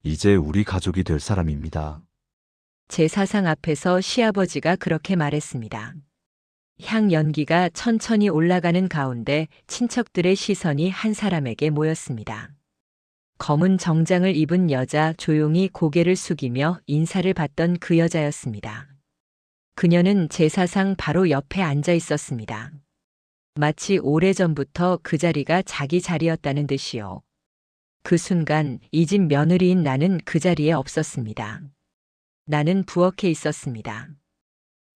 이제 우리 가족이 될 사람입니다. 제사상 앞에서 시아버지가 그렇게 말했습니다. 향 연기가 천천히 올라가는 가운데 친척들의 시선이 한 사람에게 모였습니다. 검은 정장을 입은 여자, 조용히 고개를 숙이며 인사를 받던 그 여자였습니다. 그녀는 제사상 바로 옆에 앉아 있었습니다. 마치 오래전부터 그 자리가 자기 자리였다는 듯이요. 그 순간 이 집 며느리인 나는 그 자리에 없었습니다. 나는 부엌에 있었습니다.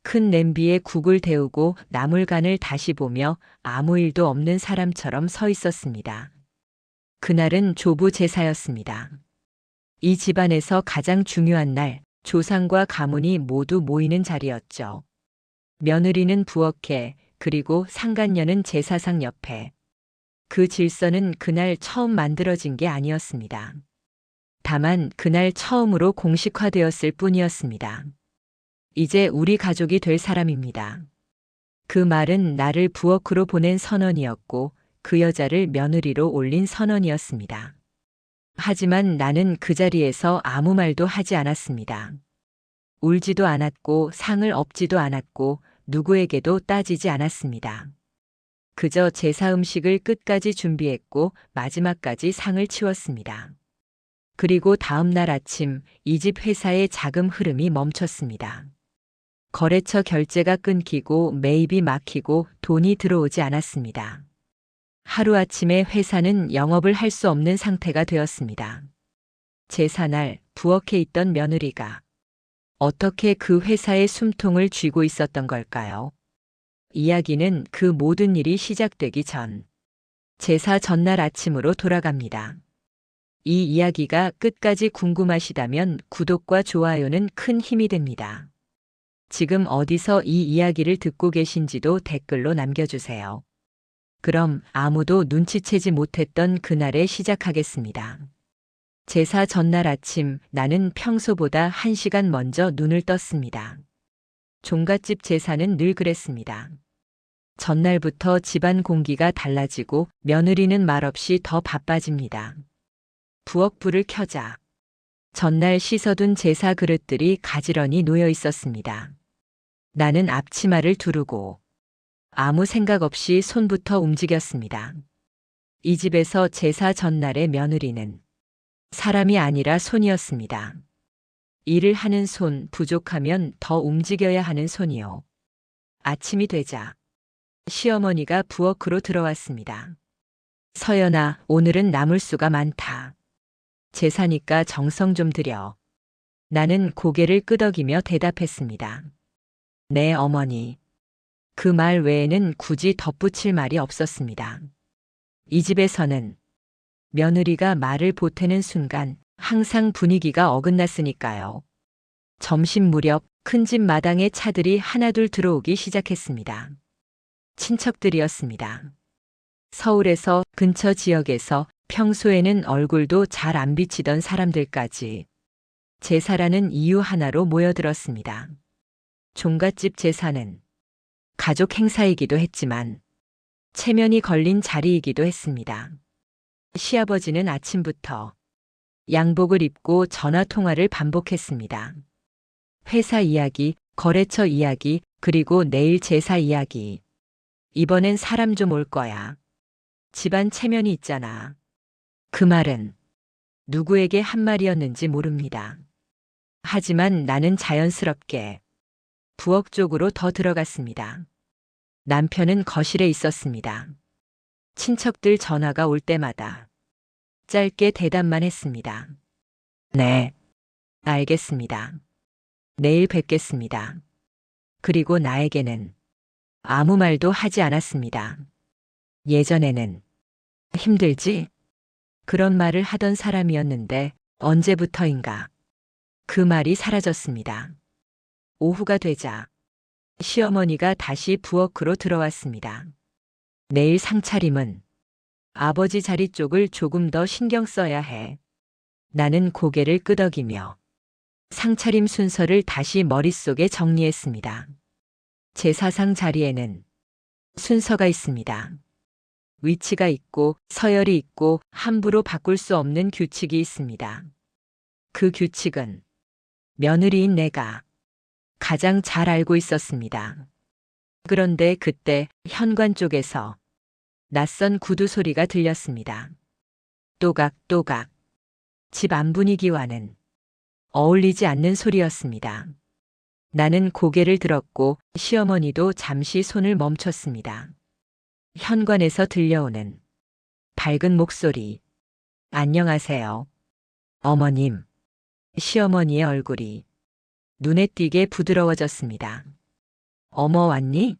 큰 냄비에 국을 데우고 나물간을 다시 보며 아무 일도 없는 사람처럼 서 있었습니다. 그날은 조부 제사였습니다. 이 집안에서 가장 중요한 날, 조상과 가문이 모두 모이는 자리였죠. 며느리는 부엌에, 그리고 상간녀는 제사상 옆에. 그 질서는 그날 처음 만들어진 게 아니었습니다. 다만 그날 처음으로 공식화되었을 뿐이었습니다. 이제 우리 가족이 될 사람입니다. 그 말은 나를 부엌으로 보낸 선언이었고 그 여자를 며느리로 올린 선언이었습니다. 하지만 나는 그 자리에서 아무 말도 하지 않았습니다. 울지도 않았고 상을 엎지도 않았고 누구에게도 따지지 않았습니다. 그저 제사 음식을 끝까지 준비했고 마지막까지 상을 치웠습니다. 그리고 다음 날 아침 이 집 회사의 자금 흐름이 멈췄습니다. 거래처 결제가 끊기고 매입이 막히고 돈이 들어오지 않았습니다. 하루아침에 회사는 영업을 할 수 없는 상태가 되었습니다. 제사날 부엌에 있던 며느리가 어떻게 그 회사의 숨통을 쥐고 있었던 걸까요? 이야기는 그 모든 일이 시작되기 전 제사 전날 아침으로 돌아갑니다. 이 이야기가 끝까지 궁금하시다면 구독과 좋아요는 큰 힘이 됩니다. 지금 어디서 이 이야기를 듣고 계신지도 댓글로 남겨주세요. 그럼 아무도 눈치채지 못했던 그날에 시작하겠습니다. 제사 전날 아침 나는 평소보다 1시간 먼저 눈을 떴습니다. 종갓집 제사는 늘 그랬습니다. 전날부터 집안 공기가 달라지고 며느리는 말없이 더 바빠집니다. 부엌 불을 켜자 전날 씻어둔 제사 그릇들이 가지런히 놓여 있었습니다. 나는 앞치마를 두르고 아무 생각 없이 손부터 움직였습니다. 이 집에서 제사 전날의 며느리는 사람이 아니라 손이었습니다. 일을 하는 손, 부족하면 더 움직여야 하는 손이요. 아침이 되자 시어머니가 부엌으로 들어왔습니다. 서연아, 오늘은 나물수가 많다. 제사니까 정성 좀 들여. 나는 고개를 끄덕이며 대답했습니다. 네, 어머니. 그 말 외에는 굳이 덧붙일 말이 없었습니다. 이 집에서는 며느리가 말을 보태는 순간 항상 분위기가 어긋났으니까요. 점심 무렵 큰 집 마당에 차들이 하나둘 들어오기 시작했습니다. 친척들이었습니다. 서울에서 근처 지역에서 평소에는 얼굴도 잘 안 비치던 사람들까지 제사라는 이유 하나로 모여들었습니다. 종갓집 제사는 가족 행사이기도 했지만 체면이 걸린 자리이기도 했습니다. 시아버지는 아침부터 양복을 입고 전화 통화를 반복했습니다. 회사 이야기, 거래처 이야기, 그리고 내일 제사 이야기. 이번엔 사람 좀 올 거야. 집안 체면이 있잖아. 그 말은 누구에게 한 말이었는지 모릅니다. 하지만 나는 자연스럽게 부엌 쪽으로 더 들어갔습니다. 남편은 거실에 있었습니다. 친척들 전화가 올 때마다 짧게 대답만 했습니다. 네, 알겠습니다. 내일 뵙겠습니다. 그리고 나에게는 아무 말도 하지 않았습니다. 예전에는 힘들지? 그런 말을 하던 사람이었는데 언제부터인가 그 말이 사라졌습니다. 오후가 되자 시어머니가 다시 부엌으로 들어왔습니다. 내일 상차림은 아버지 자리 쪽을 조금 더 신경 써야 해. 나는 고개를 끄덕이며 상차림 순서를 다시 머릿속에 정리했습니다. 제사상 자리에는 순서가 있습니다. 위치가 있고 서열이 있고 함부로 바꿀 수 없는 규칙이 있습니다. 그 규칙은 며느리인 내가 가장 잘 알고 있었습니다. 그런데 그때 현관 쪽에서 낯선 구두 소리가 들렸습니다. 또각또각. 집 안 분위기와는 어울리지 않는 소리였습니다. 나는 고개를 들었고 시어머니도 잠시 손을 멈췄습니다. 현관에서 들려오는 밝은 목소리. 안녕하세요. 어머님. 시어머니의 얼굴이 눈에 띄게 부드러워졌습니다. 어머 왔니?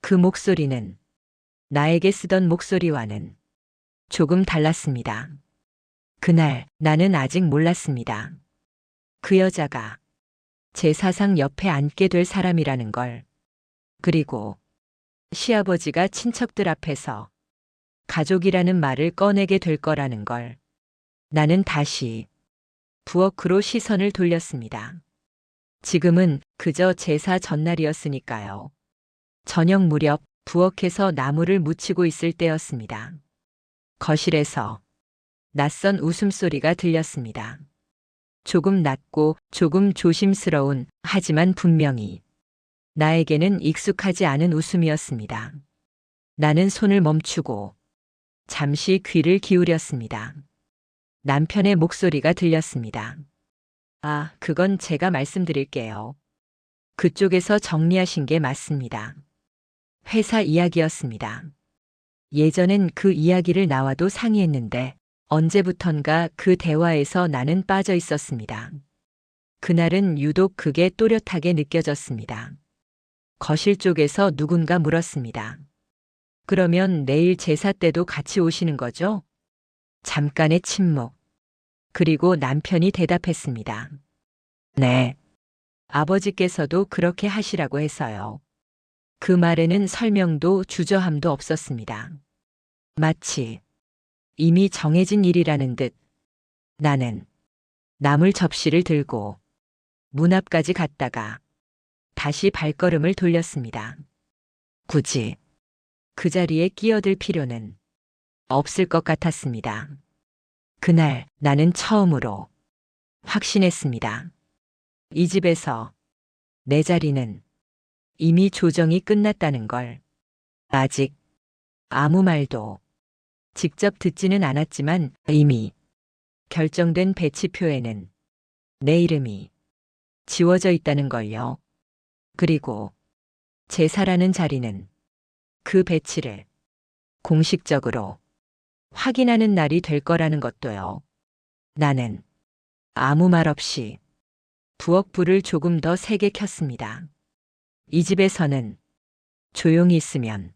그 목소리는 나에게 쓰던 목소리와는 조금 달랐습니다. 그날 나는 아직 몰랐습니다. 그 여자가 제 사상 옆에 앉게 될 사람이라는 걸. 그리고 시아버지가 친척들 앞에서 가족이라는 말을 꺼내게 될 거라는 걸. 나는 다시 부엌으로 시선을 돌렸습니다. 지금은 그저 제사 전날이었으니까요. 저녁 무렵 부엌에서 나무를 묻히고 있을 때였습니다. 거실에서 낯선 웃음소리가 들렸습니다. 조금 낮고 조금 조심스러운, 하지만 분명히 나에게는 익숙하지 않은 웃음이었습니다. 나는 손을 멈추고 잠시 귀를 기울였습니다. 남편의 목소리가 들렸습니다. 아, 그건 제가 말씀드릴게요. 그쪽에서 정리하신 게 맞습니다. 회사 이야기였습니다. 예전엔 그 이야기를 나와도 상의했는데 언제부턴가 그 대화에서 나는 빠져 있었습니다. 그날은 유독 그게 또렷하게 느껴졌습니다. 거실 쪽에서 누군가 물었습니다. 그러면 내일 제사 때도 같이 오시는 거죠? 잠깐의 침묵. 그리고 남편이 대답했습니다. 네. 아버지께서도 그렇게 하시라고 해서요. 그 말에는 설명도 주저함도 없었습니다. 마치 이미 정해진 일이라는 듯. 나는 나물 접시를 들고 문 앞까지 갔다가 다시 발걸음을 돌렸습니다. 굳이 그 자리에 끼어들 필요는 없을 것 같았습니다. 그날 나는 처음으로 확신했습니다. 이 집에서 내 자리는 이미 조정이 끝났다는 걸. 아직 아무 말도 직접 듣지는 않았지만 이미 결정된 배치표에는 내 이름이 지워져 있다는 걸요. 그리고 제사라는 자리는 그 배치를 공식적으로 확인하는 날이 될 거라는 것도요. 나는 아무 말 없이 부엌 불을 조금 더 세게 켰습니다. 이 집에서는 조용히 있으면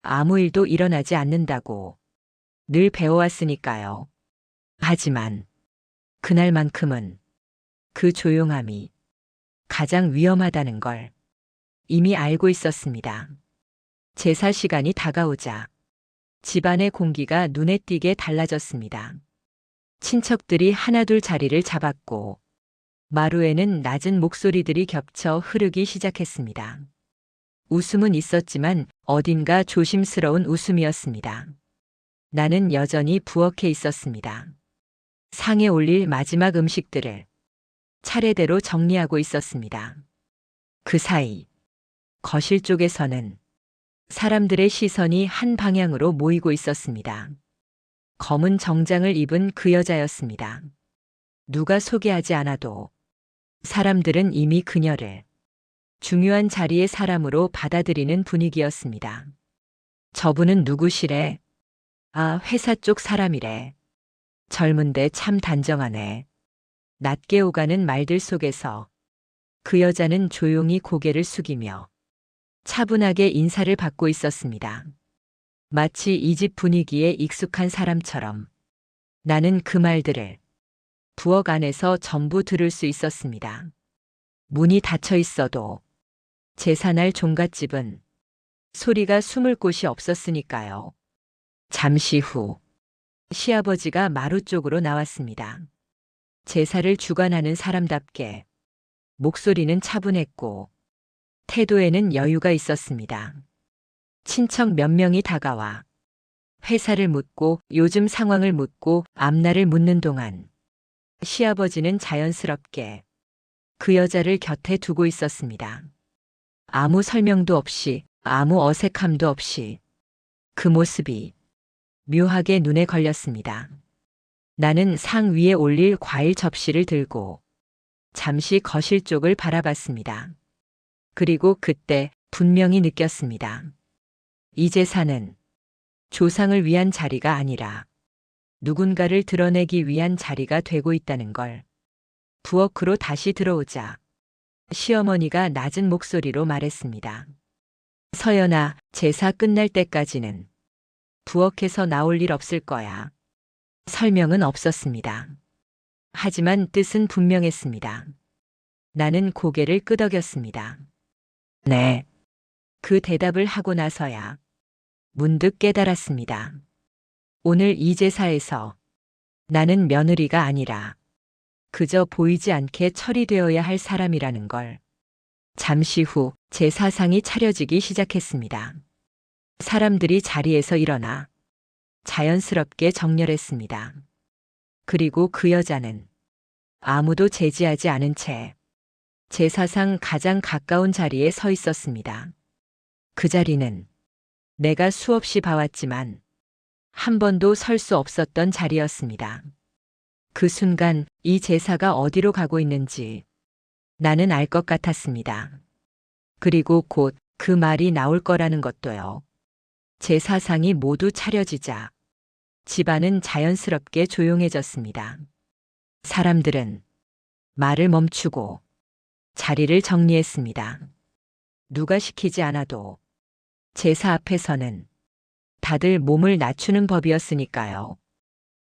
아무 일도 일어나지 않는다고 늘 배워왔으니까요. 하지만 그날만큼은 그 조용함이 가장 위험하다는 걸 이미 알고 있었습니다. 제사 시간이 다가오자 집안의 공기가 눈에 띄게 달라졌습니다. 친척들이 하나둘 자리를 잡았고 마루에는 낮은 목소리들이 겹쳐 흐르기 시작했습니다. 웃음은 있었지만 어딘가 조심스러운 웃음이었습니다. 나는 여전히 부엌에 있었습니다. 상에 올릴 마지막 음식들을 차례대로 정리하고 있었습니다. 그 사이 거실 쪽에서는 사람들의 시선이 한 방향으로 모이고 있었습니다. 검은 정장을 입은 그 여자였습니다. 누가 소개하지 않아도 사람들은 이미 그녀를 중요한 자리의 사람으로 받아들이는 분위기였습니다. 저분은 누구시래? 아, 회사 쪽 사람이래. 젊은데 참 단정하네. 낮게 오가는 말들 속에서 그 여자는 조용히 고개를 숙이며 차분하게 인사를 받고 있었습니다. 마치 이 집 분위기에 익숙한 사람처럼 나는 그 말들을 부엌 안에서 전부 들을 수 있었습니다. 문이 닫혀 있어도 제사날 종갓집은 소리가 숨을 곳이 없었으니까요. 잠시 후 시아버지가 마루 쪽으로 나왔습니다. 제사를 주관하는 사람답게 목소리는 차분했고 태도에는 여유가 있었습니다. 친척 몇 명이 다가와 회사를 묻고 요즘 상황을 묻고 앞날을 묻는 동안 시아버지는 자연스럽게 그 여자를 곁에 두고 있었습니다. 아무 설명도 없이, 아무 어색함도 없이 그 모습이 묘하게 눈에 걸렸습니다. 나는 상 위에 올릴 과일 접시를 들고 잠시 거실 쪽을 바라봤습니다. 그리고 그때 분명히 느꼈습니다. 이 제사는 조상을 위한 자리가 아니라 누군가를 드러내기 위한 자리가 되고 있다는 걸. 부엌으로 다시 들어오자 시어머니가 낮은 목소리로 말했습니다. 서연아, 제사 끝날 때까지는 부엌에서 나올 일 없을 거야. 설명은 없었습니다. 하지만 뜻은 분명했습니다. 나는 고개를 끄덕였습니다. 네. 그 대답을 하고 나서야 문득 깨달았습니다. 오늘 이 제사에서 나는 며느리가 아니라 그저 보이지 않게 처리되어야 할 사람이라는 걸. 잠시 후 제사상이 차려지기 시작했습니다. 사람들이 자리에서 일어나 자연스럽게 정렬했습니다. 그리고 그 여자는 아무도 제지하지 않은 채 제사상 가장 가까운 자리에 서 있었습니다. 그 자리는 내가 수없이 봐왔지만 한 번도 설 수 없었던 자리였습니다. 그 순간 이 제사가 어디로 가고 있는지 나는 알 것 같았습니다. 그리고 곧 그 말이 나올 거라는 것도요. 제사상이 모두 차려지자 집안은 자연스럽게 조용해졌습니다. 사람들은 말을 멈추고 자리를 정리했습니다. 누가 시키지 않아도 제사 앞에서는 다들 몸을 낮추는 법이었으니까요.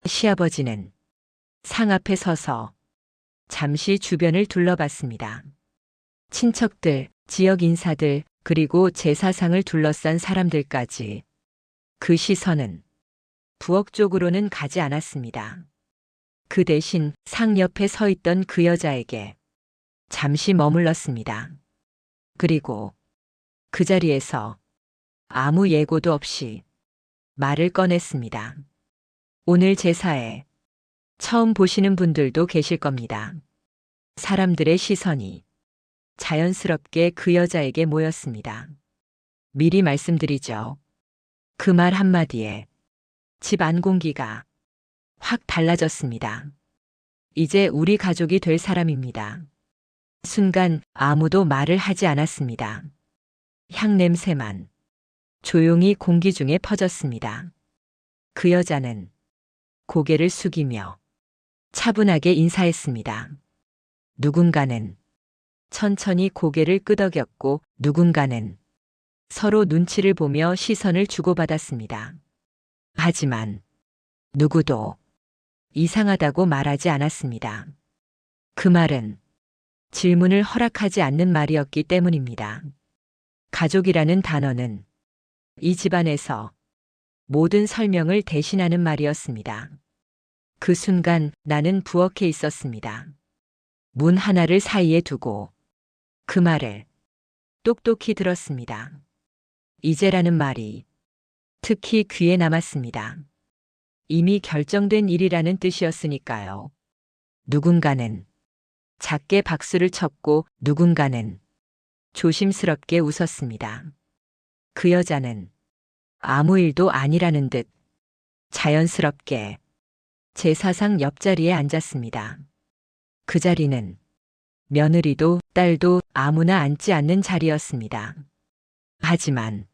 시아버지는 상 앞에 서서 잠시 주변을 둘러봤습니다. 친척들, 지역 인사들, 그리고 제사상을 둘러싼 사람들까지. 그 시선은 부엌 쪽으로는 가지 않았습니다. 그 대신 상 옆에 서 있던 그 여자에게 잠시 머물렀습니다. 그리고 그 자리에서 아무 예고도 없이 말을 꺼냈습니다. 오늘 제사에 처음 보시는 분들도 계실 겁니다. 사람들의 시선이 자연스럽게 그 여자에게 모였습니다. 미리 말씀드리죠. 그 말 한마디에 집 안 공기가 확 달라졌습니다. 이제 우리 가족이 될 사람입니다. 순간 아무도 말을 하지 않았습니다. 향 냄새만 조용히 공기 중에 퍼졌습니다. 그 여자는 고개를 숙이며 차분하게 인사했습니다. 누군가는 천천히 고개를 끄덕였고 누군가는 서로 눈치를 보며 시선을 주고받았습니다. 하지만 누구도 이상하다고 말하지 않았습니다. 그 말은 질문을 허락하지 않는 말이었기 때문입니다. 가족이라는 단어는 이 집안에서 모든 설명을 대신하는 말이었습니다. 그 순간 나는 부엌에 있었습니다. 문 하나를 사이에 두고 그 말을 똑똑히 들었습니다. 이제라는 말이 특히 귀에 남았습니다. 이미 결정된 일이라는 뜻이었으니까요. 누군가는 작게 박수를 쳤고 누군가는 조심스럽게 웃었습니다. 그 여자는 아무 일도 아니라는 듯 자연스럽게 제사상 옆자리에 앉았습니다. 그 자리는 며느리도 딸도 아무나 앉지 않는 자리였습니다. 하지만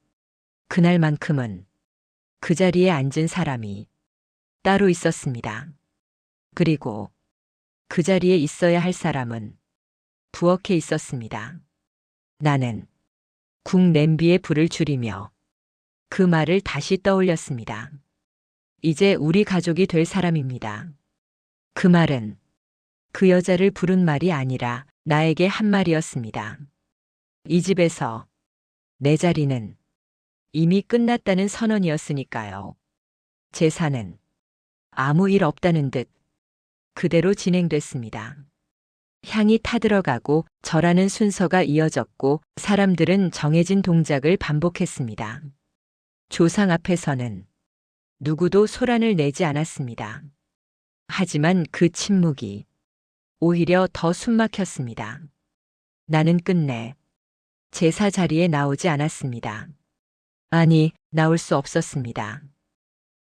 그날만큼은 그 자리에 앉은 사람이 따로 있었습니다. 그리고 그 자리에 있어야 할 사람은 부엌에 있었습니다. 나는 국 냄비에 불을 줄이며 그 말을 다시 떠올렸습니다. 이제 우리 가족이 될 사람입니다. 그 말은 그 여자를 부른 말이 아니라 나에게 한 말이었습니다. 이 집에서 내 자리는 이미 끝났다는 선언이었으니까요. 제사는 아무 일 없다는 듯 그대로 진행됐습니다. 향이 타들어가고 절하는 순서가 이어졌고 사람들은 정해진 동작을 반복했습니다. 조상 앞에서는 누구도 소란을 내지 않았습니다. 하지만 그 침묵이 오히려 더 숨막혔습니다. 나는 끝내 제사 자리에 나오지 않았습니다. 아니, 나올 수 없었습니다.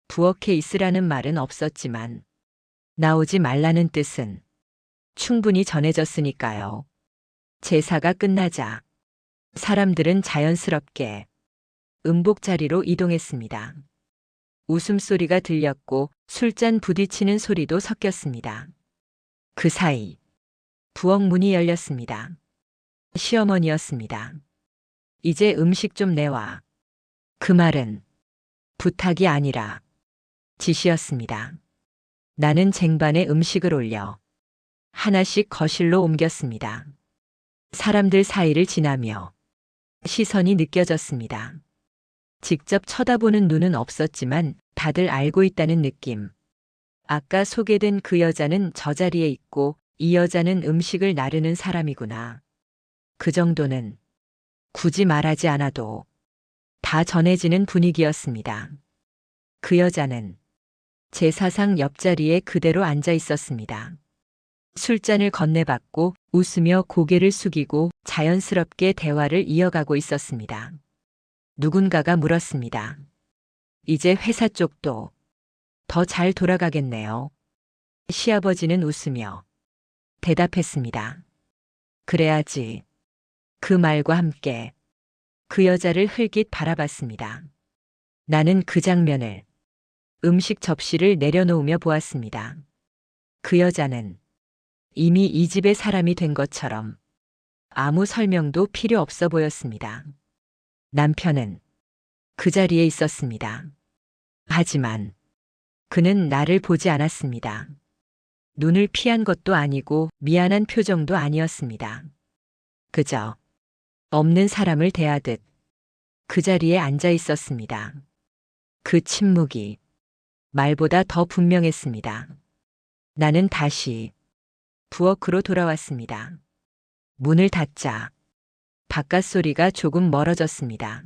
부엌에 있으라는 말은 없었지만 나오지 말라는 뜻은 충분히 전해졌으니까요. 제사가 끝나자 사람들은 자연스럽게 음복 자리로 이동했습니다. 웃음소리가 들렸고 술잔 부딪히는 소리도 섞였습니다. 그 사이 부엌 문이 열렸습니다. 시어머니였습니다. 이제 음식 좀 내와. 그 말은 부탁이 아니라 지시였습니다. 나는 쟁반에 음식을 올려 하나씩 거실로 옮겼습니다. 사람들 사이를 지나며 시선이 느껴졌습니다. 직접 쳐다보는 눈은 없었지만 다들 알고 있다는 느낌. 아까 소개된 그 여자는 저 자리에 있고 이 여자는 음식을 나르는 사람이구나. 그 정도는 굳이 말하지 않아도 다 전해지는 분위기였습니다. 그 여자는 제사상 옆자리에 그대로 앉아 있었습니다. 술잔을 건네받고 웃으며 고개를 숙이고 자연스럽게 대화를 이어가고 있었습니다. 누군가가 물었습니다. 이제 회사 쪽도 더 잘 돌아가겠네요. 시아버지는 웃으며 대답했습니다. 그래야지. 그 말과 함께 그 여자를 흘깃 바라봤습니다. 나는 그 장면을 음식 접시를 내려놓으며 보았습니다. 그 여자는 이미 이 집의 사람이 된 것처럼 아무 설명도 필요 없어 보였습니다. 남편은 그 자리에 있었습니다. 하지만 그는 나를 보지 않았습니다. 눈을 피한 것도 아니고 미안한 표정도 아니었습니다. 그저 없는 사람을 대하듯 그 자리에 앉아 있었습니다. 그 침묵이 말보다 더 분명했습니다. 나는 다시 부엌으로 돌아왔습니다. 문을 닫자 바깥 소리가 조금 멀어졌습니다.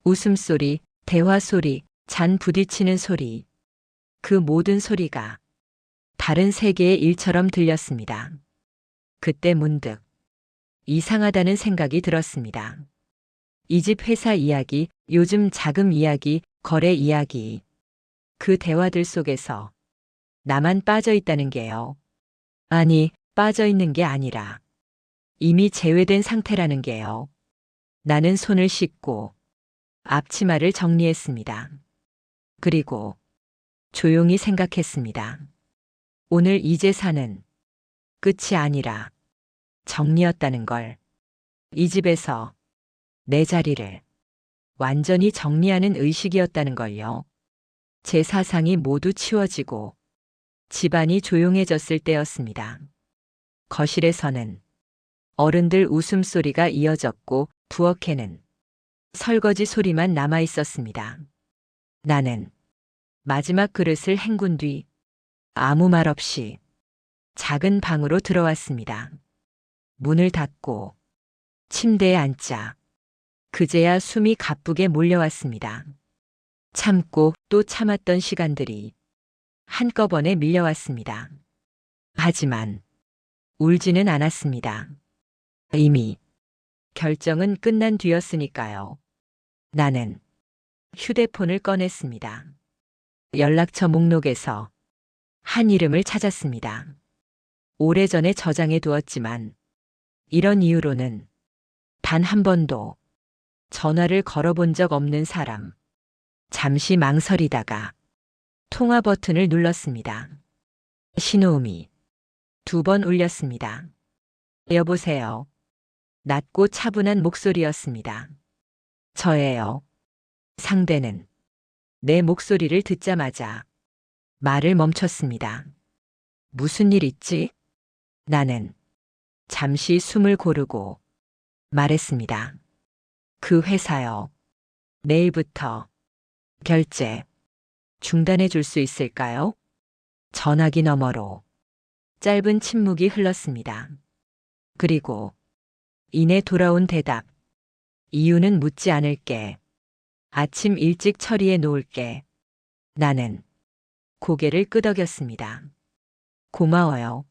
웃음소리, 대화소리, 잔 부딪히는 소리. 그 모든 소리가 다른 세계의 일처럼 들렸습니다. 그때 문득 이상하다는 생각이 들었습니다. 이 집 회사 이야기, 요즘 자금 이야기, 거래 이야기. 그 대화들 속에서 나만 빠져 있다는 게요. 아니, 빠져 있는 게 아니라 이미 제외된 상태라는 게요. 나는 손을 씻고 앞치마를 정리했습니다. 그리고 조용히 생각했습니다. 오늘 이 제사는 끝이 아니라 정리였다는 걸. 이 집에서 내 자리를 완전히 정리하는 의식이었다는 걸요. 제 사상이 모두 치워지고 집안이 조용해졌을 때였습니다. 거실에서는 어른들 웃음소리가 이어졌고 부엌에는 설거지 소리만 남아 있었습니다. 나는 마지막 그릇을 헹군 뒤 아무 말 없이 작은 방으로 들어왔습니다. 문을 닫고 침대에 앉자 그제야 숨이 가쁘게 몰려왔습니다. 참고 또 참았던 시간들이 한꺼번에 밀려왔습니다. 하지만 울지는 않았습니다. 이미 결정은 끝난 뒤였으니까요. 나는 휴대폰을 꺼냈습니다. 연락처 목록에서 한 이름을 찾았습니다. 오래전에 저장해 두었지만 이런 이유로는 단 한 번도 전화를 걸어본 적 없는 사람. 잠시 망설이다가 통화 버튼을 눌렀습니다. 신호음이 2번 울렸습니다. 여보세요. 낮고 차분한 목소리였습니다. 저예요. 상대는 내 목소리를 듣자마자 말을 멈췄습니다. 무슨 일 있지? 나는 잠시 숨을 고르고 말했습니다. 그 회사요. 내일부터 결제 중단해 줄 수 있을까요? 전화기 너머로 짧은 침묵이 흘렀습니다. 그리고 이내 돌아온 대답. 이유는 묻지 않을게. 아침 일찍 처리해 놓을게. 나는 고개를 끄덕였습니다. 고마워요.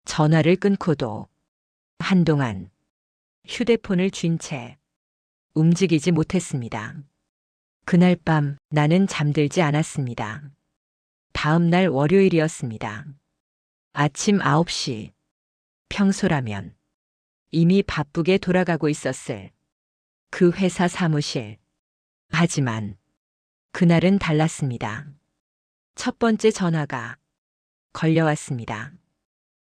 전화를 끊고도 한동안 휴대폰을 쥔 채 움직이지 못했습니다. 그날 밤 나는 잠들지 않았습니다. 다음 날 월요일이었습니다. 아침 9시. 평소라면 이미 바쁘게 돌아가고 있었을 그 회사 사무실. 하지만 그날은 달랐습니다. 첫 번째 전화가 걸려왔습니다.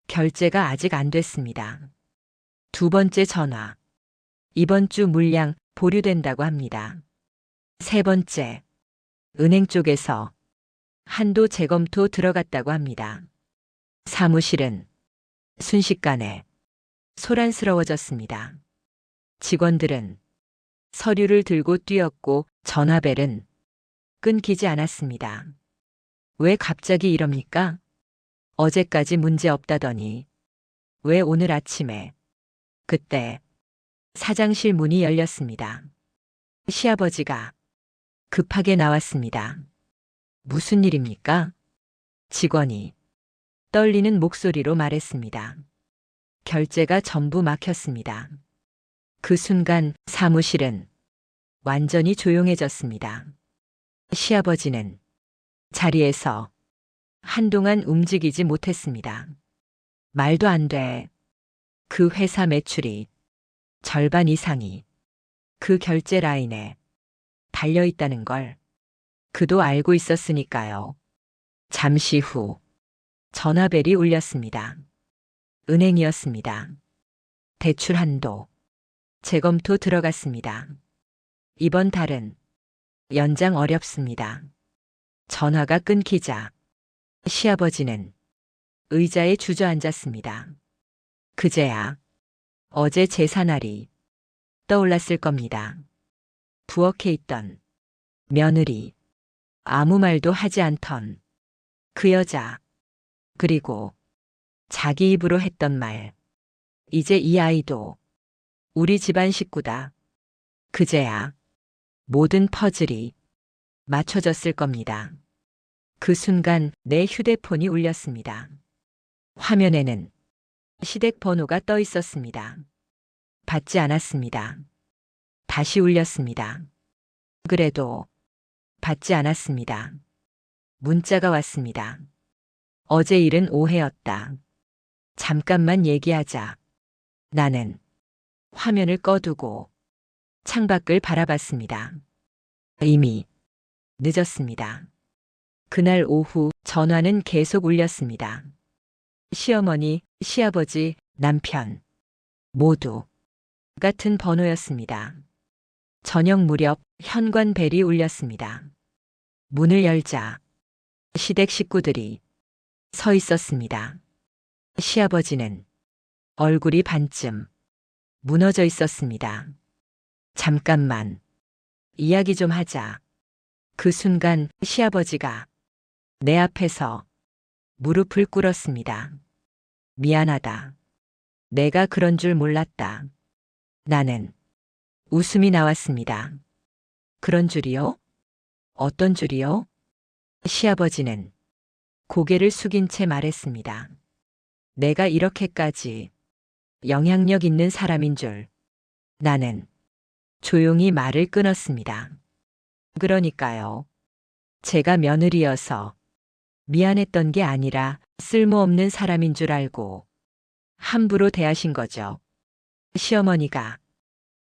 결제가 아직 안 됐습니다. 두 번째 전화. 이번 주 물량 보류된다고 합니다. 세 번째. 은행 쪽에서 한도 재검토 들어갔다고 합니다. 사무실은 순식간에 소란스러워졌습니다. 직원들은 서류를 들고 뛰었고 전화벨은 끊기지 않았습니다. 왜 갑자기 이럽니까? 어제까지 문제 없다더니 왜 오늘 아침에? 그때 사장실 문이 열렸습니다. 시아버지가 급하게 나왔습니다. 무슨 일입니까? 직원이 떨리는 목소리로 말했습니다. 결제가 전부 막혔습니다. 그 순간 사무실은 완전히 조용해졌습니다. 시아버지는 자리에서 한동안 움직이지 못했습니다. 말도 안 돼. 그 회사 매출이 절반 이상이 그 결제 라인에 달려있다는 걸 그도 알고 있었으니까요. 잠시 후 전화벨이 울렸습니다. 은행이었습니다. 대출 한도 재검토 들어갔습니다. 이번 달은 연장 어렵습니다. 전화가 끊기자 시아버지는 의자에 주저앉았습니다. 그제야 어제 제사날이 떠올랐을 겁니다. 부엌에 있던 며느리, 아무 말도 하지 않던 그 여자, 그리고 자기 입으로 했던 말, 이제 이 아이도 우리 집안 식구다. 그제야 모든 퍼즐이 맞춰졌을 겁니다. 그 순간 내 휴대폰이 울렸습니다. 화면에는 시댁 번호가 떠 있었습니다. 받지 않았습니다. 다시 울렸습니다. 그래도 받지 않았습니다. 문자가 왔습니다. 어제 일은 오해였다. 잠깐만 얘기하자. 나는 화면을 꺼두고 창밖을 바라봤습니다. 이미 늦었습니다. 그날 오후 전화는 계속 울렸습니다. 시어머니, 시아버지, 남편 모두 같은 번호였습니다. 저녁 무렵 현관벨이 울렸습니다. 문을 열자 시댁 식구들이 서 있었습니다. 시아버지는 얼굴이 반쯤 무너져 있었습니다. 잠깐만 이야기 좀 하자. 그 순간 시아버지가 내 앞에서 무릎을 꿇었습니다. 미안하다. 내가 그런 줄 몰랐다. 나는 웃음이 나왔습니다. 그런 줄이요? 어떤 줄이요? 시아버지는 고개를 숙인 채 말했습니다. 내가 이렇게까지 영향력 있는 사람인 줄. 나는 조용히 말을 끊었습니다. 그러니까요. 제가 며느리여서 미안했던 게 아니라 쓸모없는 사람인 줄 알고 함부로 대하신 거죠. 시어머니가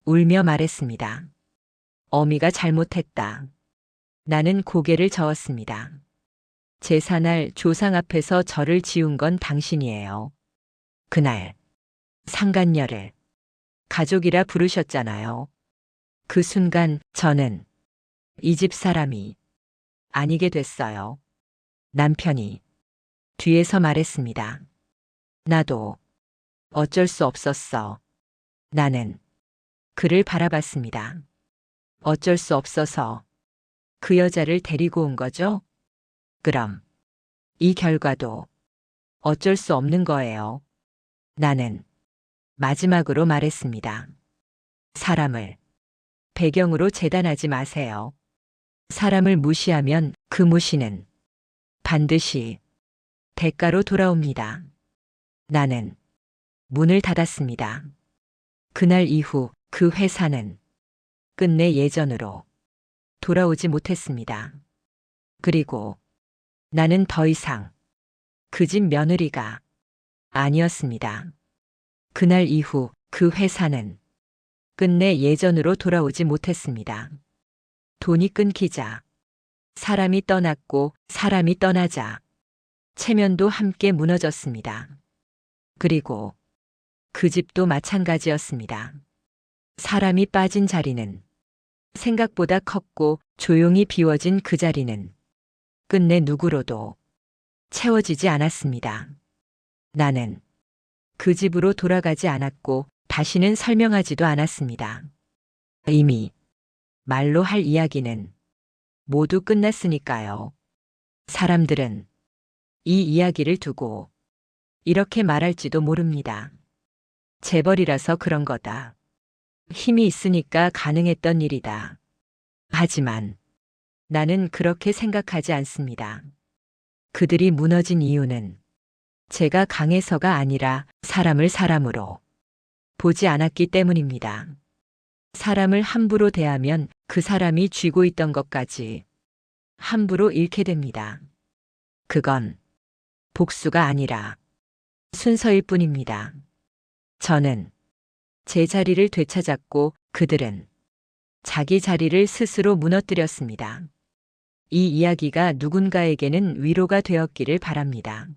울며 말했습니다. 어미가 잘못했다. 나는 고개를 저었습니다. 제사날 조상 앞에서 저를 지운 건 당신이에요. 그날 상간녀를 가족이라 부르셨잖아요. 그 순간 저는 이 집 사람이 아니게 됐어요. 남편이 뒤에서 말했습니다. 나도 어쩔 수 없었어. 나는 그를 바라봤습니다. 어쩔 수 없어서 그 여자를 데리고 온 거죠? 그럼 이 결과도 어쩔 수 없는 거예요. 나는 마지막으로 말했습니다. 사람을 배경으로 재단하지 마세요. 사람을 무시하면 그 무시는 반드시 대가로 돌아옵니다. 나는 문을 닫았습니다. 그날 이후 그 회사는 끝내 예전으로 돌아오지 못했습니다. 그리고 나는 더 이상 그 집 며느리가 아니었습니다. 그날 이후 그 회사는 끝내 예전으로 돌아오지 못했습니다. 돈이 끊기자, 사람이 떠났고 사람이 떠나자, 체면도 함께 무너졌습니다. 그리고 그 집도 마찬가지였습니다. 사람이 빠진 자리는 생각보다 컸고 조용히 비워진 그 자리는 끝내 누구로도 채워지지 않았습니다. 나는 그 집으로 돌아가지 않았고 다시는 설명하지도 않았습니다. 이미 말로 할 이야기는 모두 끝났으니까요. 사람들은 이 이야기를 두고 이렇게 말할지도 모릅니다. 재벌이라서 그런 거다. 힘이 있으니까 가능했던 일이다. 하지만 나는 그렇게 생각하지 않습니다. 그들이 무너진 이유는 제가 강해서가 아니라 사람을 사람으로 보지 않았기 때문입니다. 사람을 함부로 대하면 그 사람이 쥐고 있던 것까지 함부로 잃게 됩니다. 그건 복수가 아니라 순서일 뿐입니다. 저는 제 자리를 되찾았고 그들은 자기 자리를 스스로 무너뜨렸습니다. 이 이야기가 누군가에게는 위로가 되었기를 바랍니다.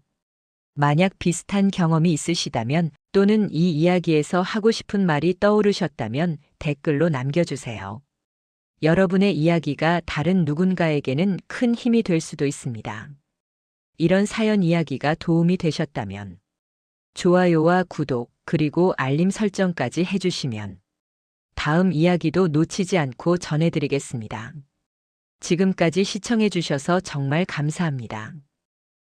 만약 비슷한 경험이 있으시다면 또는 이 이야기에서 하고 싶은 말이 떠오르셨다면 댓글로 남겨주세요. 여러분의 이야기가 다른 누군가에게는 큰 힘이 될 수도 있습니다. 이런 사연 이야기가 도움이 되셨다면 좋아요와 구독 그리고 알림 설정까지 해주시면 다음 이야기도 놓치지 않고 전해드리겠습니다. 지금까지 시청해주셔서 정말 감사합니다.